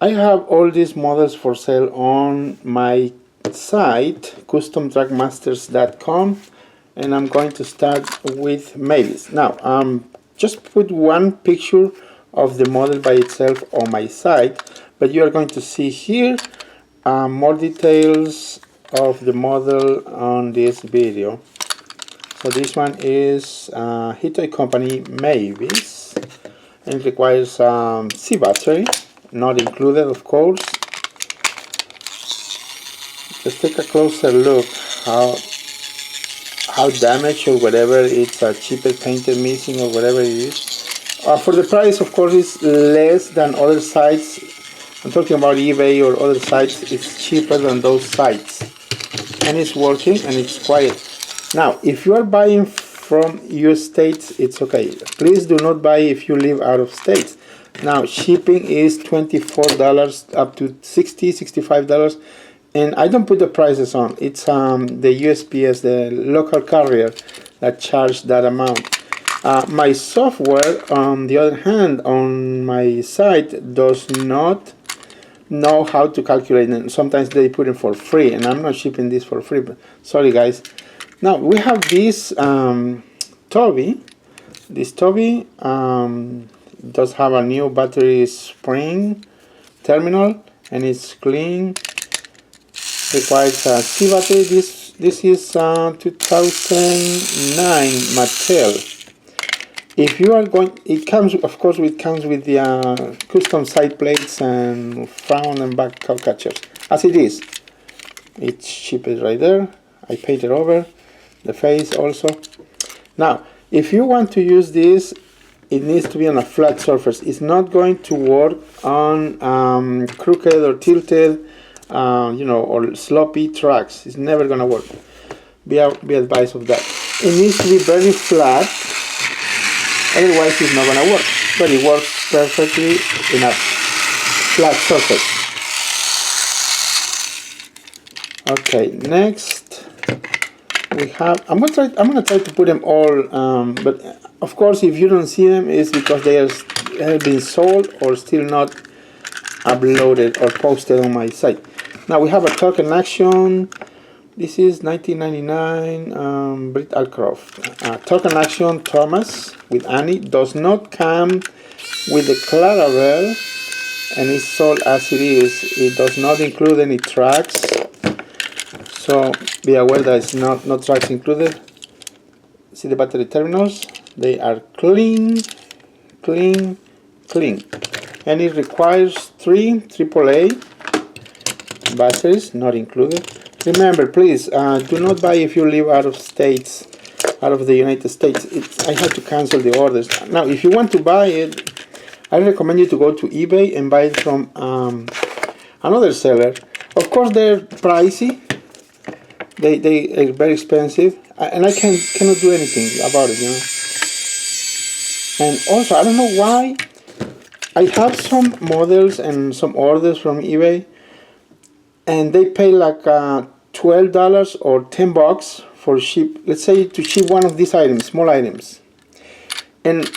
I have all these models for sale on my site, customtrackmasters.com, and I'm going to start with Mavis. Now, just put one picture of the model by itself on my site, but you are going to see here more details of the model on this video. So this one is Hitoy Company Mavis, and it requires C battery, not included of course. Let's take a closer look how damaged or whatever, it's a cheaper painter missing or whatever it is. For the price, of course, it's less than other sites. I'm talking about eBay or other sites. It's cheaper than those sites, and it's working and it's quiet. Now, if you are buying from US states, it's okay. Please do not buy if you live out of states. Now, shipping is $24 up to $60, $65, and I don't put the prices on. It's the USPS, the local carrier, that charge that amount. My software, on the other hand, on my site does not know how to calculate, and sometimes they put it for free, and I'm not shipping this for free, but sorry guys. Now we have this Toby. This Toby does have a new battery spring terminal, and it's clean. Requires a C battery. This is 2009 Mattel. If you are going, it comes, of course, it comes with the custom side plates and front and back cow catchers, as it is. It's shipped right there. I painted over the face also. Now, if you want to use this, it needs to be on a flat surface. It's not going to work on crooked or tilted, you know, or sloppy tracks. It's never gonna work. Be advised of that. It needs to be very flat. Otherwise, it's not gonna work. But it works perfectly in a flat surface. Okay, next we have. I'm gonna try to put them all. But of course, if you don't see them, it's because they have been sold or still not uploaded or posted on my site. Now we have a Talk in Action. This is 1999 Brit Alcroft. Talk in Action Thomas with Annie does not come with the Plarail, and it's sold as it is. It does not include any tracks, so be aware that it's not tracks included. See the battery terminals? They are clean, clean, clean, and it requires 3 AAA batteries, not included. Remember, please do not buy if you live out of states, out of the United States. I had to cancel the orders. Now, if you want to buy it, I recommend you to go to eBay and buy it from another seller. Of course, they're pricey. They are very expensive, and I cannot do anything about it, you know. And also, I don't know why. I have some models and some orders from eBay, and they pay like $12 or $10 for ship. Let's say to ship one of these items, small items. And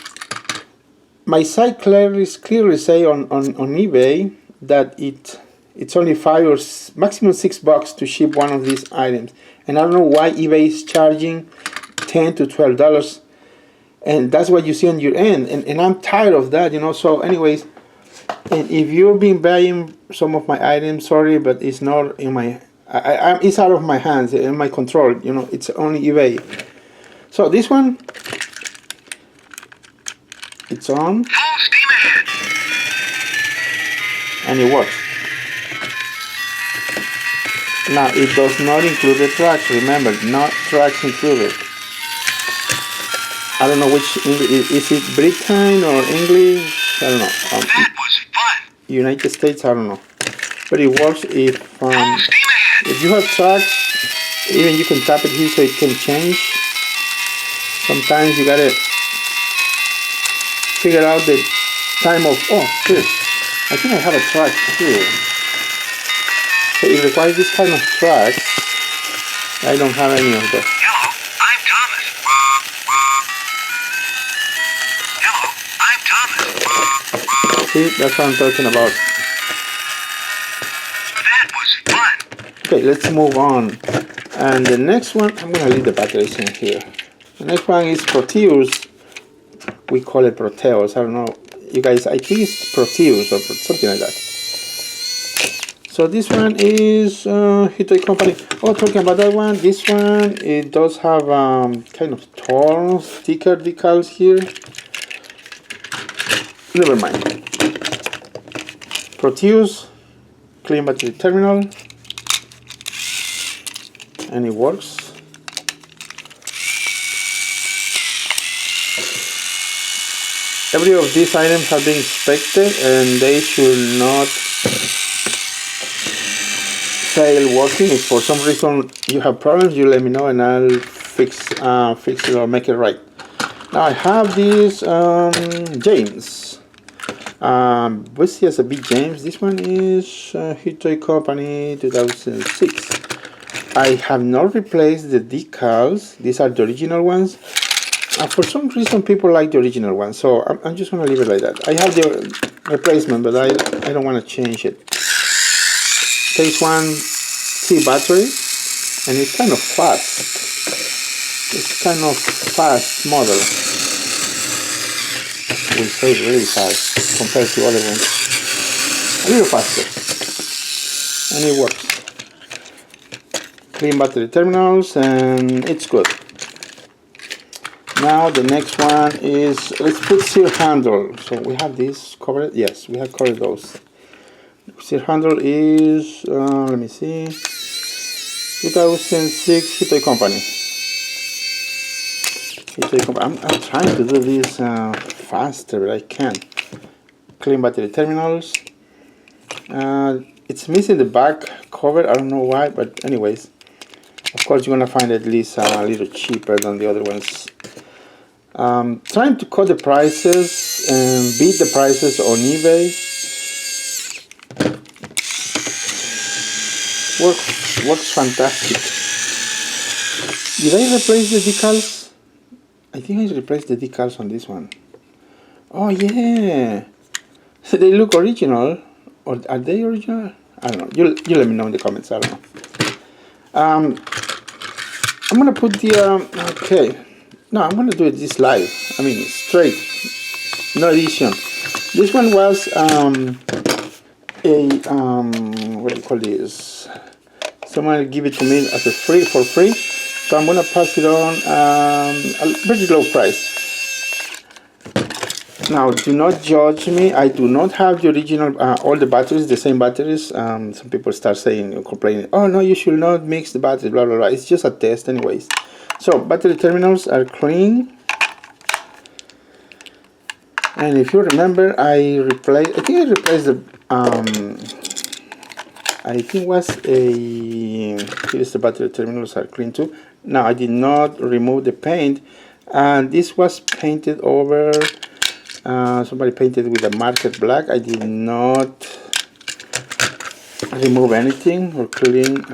my site clearly say on eBay that it's only $5 or maximum $6 to ship one of these items. And I don't know why eBay is charging $10 to $12. And that's what you see on your end. And I'm tired of that, you know. So anyways, and if you've been buying some of my items, sorry, but it's not in my, it's out of my hands, in my control, you know, it's only eBay. So this one, it's on, full steam ahead, and it works. Now, it does not include the tracks, remember, not tracks included. I don't know which, is it Britain or English? I don't know. that was fun. United States, I don't know. But it works if Full steam ahead. you have tracks, even you can tap it here so it can change. Sometimes you gotta figure out the time of, oh, here, I think I have a track here. So it requires this kind of tracks. I don't have any of those. Hello, I'm Thomas. Hello, I'm Thomas. See, that's what I'm talking about. Okay, let's move on. And the next one, I'm gonna leave the batteries in here. The next one is Proteus. We call it Proteus. I don't know, you guys. I think it's Proteus or something like that. So this one is Hitoy Company. Oh, talking about that one, this one, it does have kind of torn sticker decals here. Never mind. Proteus, clean battery terminal, and it works. Every of these items have been inspected and they should not fail working. If for some reason you have problems, you let me know and I'll fix it or make it right. Now I have these James. What's this a big James? This one is Hitoy Company 2006. I have not replaced the decals. These are the original ones. For some reason people like the original one, so I'm just going to leave it like that. I have the replacement, but I don't want to change it. Takes 1C battery, and it's kind of fast. It's kind of fast model. We say really fast compared to other ones. A little faster. And it works. Clean battery terminals, and it's good. Now the next one is, let's put sear handle. So we have this covered. Yes, we have Corridos. Sear handle is let me see, 2006 Hitoy Company. I'm trying to do this faster, but I can't. Clean battery terminals. It's missing the back cover. I don't know why, but anyways, of course you're gonna find at least a little cheaper than the other ones. Trying to cut the prices and beat the prices on eBay. Works fantastic. Did I replace the decals? I think I replaced the decals on this one. Oh yeah, so they look original, or are they original? I don't know. You let me know in the comments. I don't know. I'm gonna put the okay. No, I'm gonna do it this live. I mean straight, no edition. This one was what do you call this? Someone give it to me as a for free. So I'm gonna pass it on a very low price. Now, do not judge me. I do not have the original, all the batteries, the same batteries. Some people start saying, complaining, oh no, you should not mix the batteries, blah blah blah. It's just a test, anyways. So battery terminals are clean. And if you remember, I think I replaced the I think it was here's the battery terminals are clean too. Now I did not remove the paint, and this was painted over. Somebody painted with a market black. I did not remove anything or clean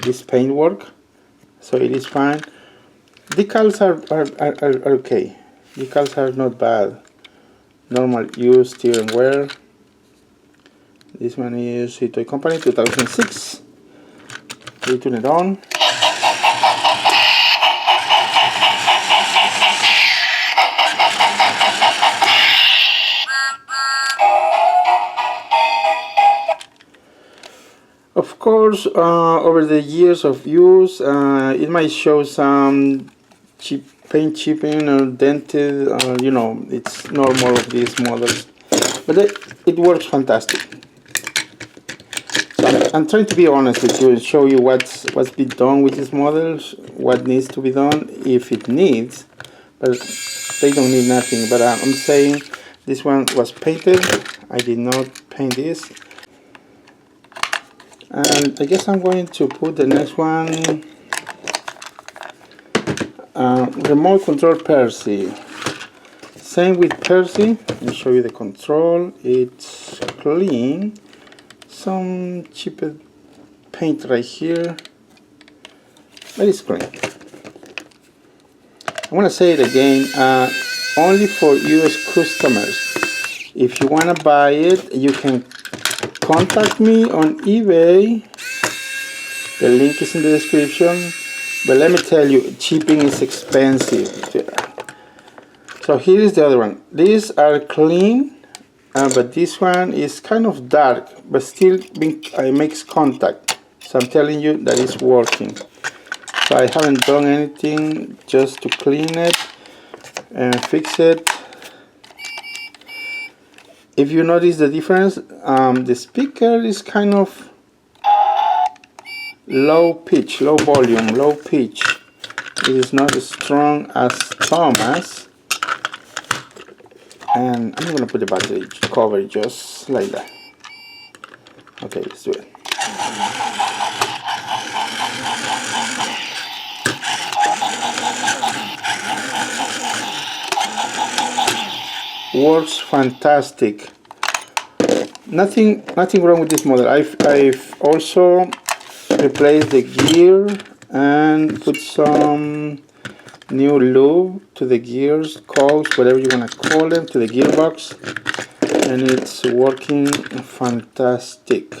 this paint work, so it is fine. Decals are okay. Decals are not bad. Normal use, tear and wear. This one is Hitoy Company 2006. We turn it on. Of course, over the years of use, it might show some paint chipping or dented. You know, it's normal of these models, but it works fantastic. So I'm trying to be honest with you and show you what's been done with these models, what needs to be done if it needs, but they don't need nothing. But I'm saying this one was painted. I did not paint this. And I guess I'm going to put the next one, remote control Percy. Same with Percy. Let me show you the control. It's clean. Some cheaper paint right here, but it's clean. I want to say it again, only for US customers. If you want to buy it, you can contact me on eBay The link is in the description. But let me tell you, shipping is expensive. So here is the other one. These are clean, but this one is kind of dark, but still makes contact. So I'm telling you that it's working. So I haven't done anything, just to clean it and fix it. If you notice the difference, the speaker is kind of low pitch, low volume, low pitch. It is not as strong as Thomas. And I'm gonna put the battery cover just like that. Okay, let's do it. Works fantastic. Nothing wrong with this model. I've also replaced the gear and put some new lube to the gears, cogs, whatever you want to call them, to the gearbox, and it's working fantastic.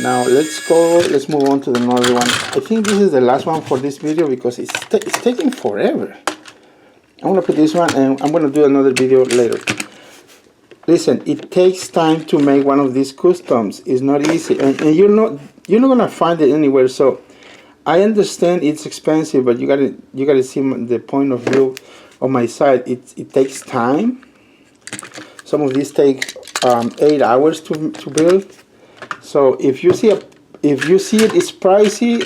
Now let's move on to another one. I think this is the last one for this video because it's taking forever. I'm gonna put this one and I'm gonna do another video later. Listen, it takes time to make one of these customs. It's not easy, and you're not gonna find it anywhere. So I understand it's expensive, but you gotta see the point of view on my side. It takes time. Some of these take 8 hours to build. So if you see it, it's pricey,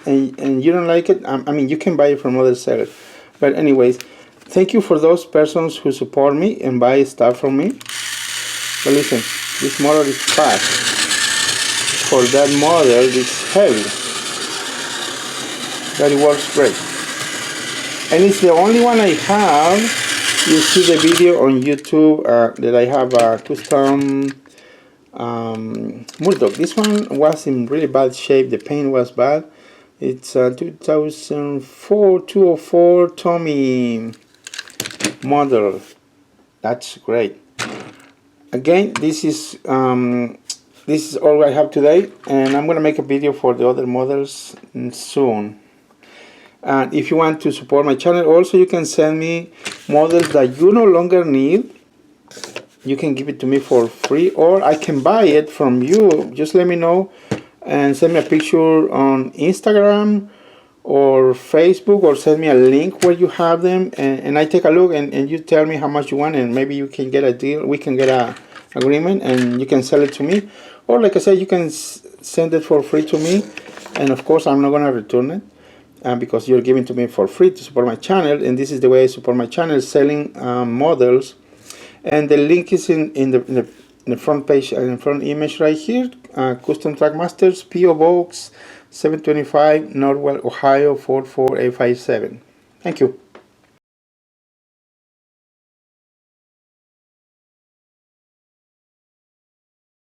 and you don't like it, I mean, you can buy it from other sellers. But anyways, thank you for those persons who support me and buy stuff from me. But listen, this motor is fast. For that model, it's heavy. But it works great. And it's the only one I have. You see the video on YouTube that I have a custom Bulldog. This one was in really bad shape. The paint was bad. It's a 2004 204 Tomy model. That's great. Again, this is all I have today, and I'm gonna make a video for the other models soon. And if you want to support my channel, also you can send me models that you no longer need. You can give it to me for free, or I can buy it from you. Just let me know and send me a picture on Instagram or Facebook, or send me a link where you have them, and I take a look, and you tell me how much you want, and maybe you can get a deal. We can get a agreement, and you can sell it to me, or like I said, you can send it for free to me, and of course I'm not gonna return it. Because you're giving to me for free to support my channel, and this is the way I support my channel, selling models. And the link is in the front page, in the front image right here. Custom Trackmasters, P.O. Box 725, Norwell, Ohio 44857. Thank you.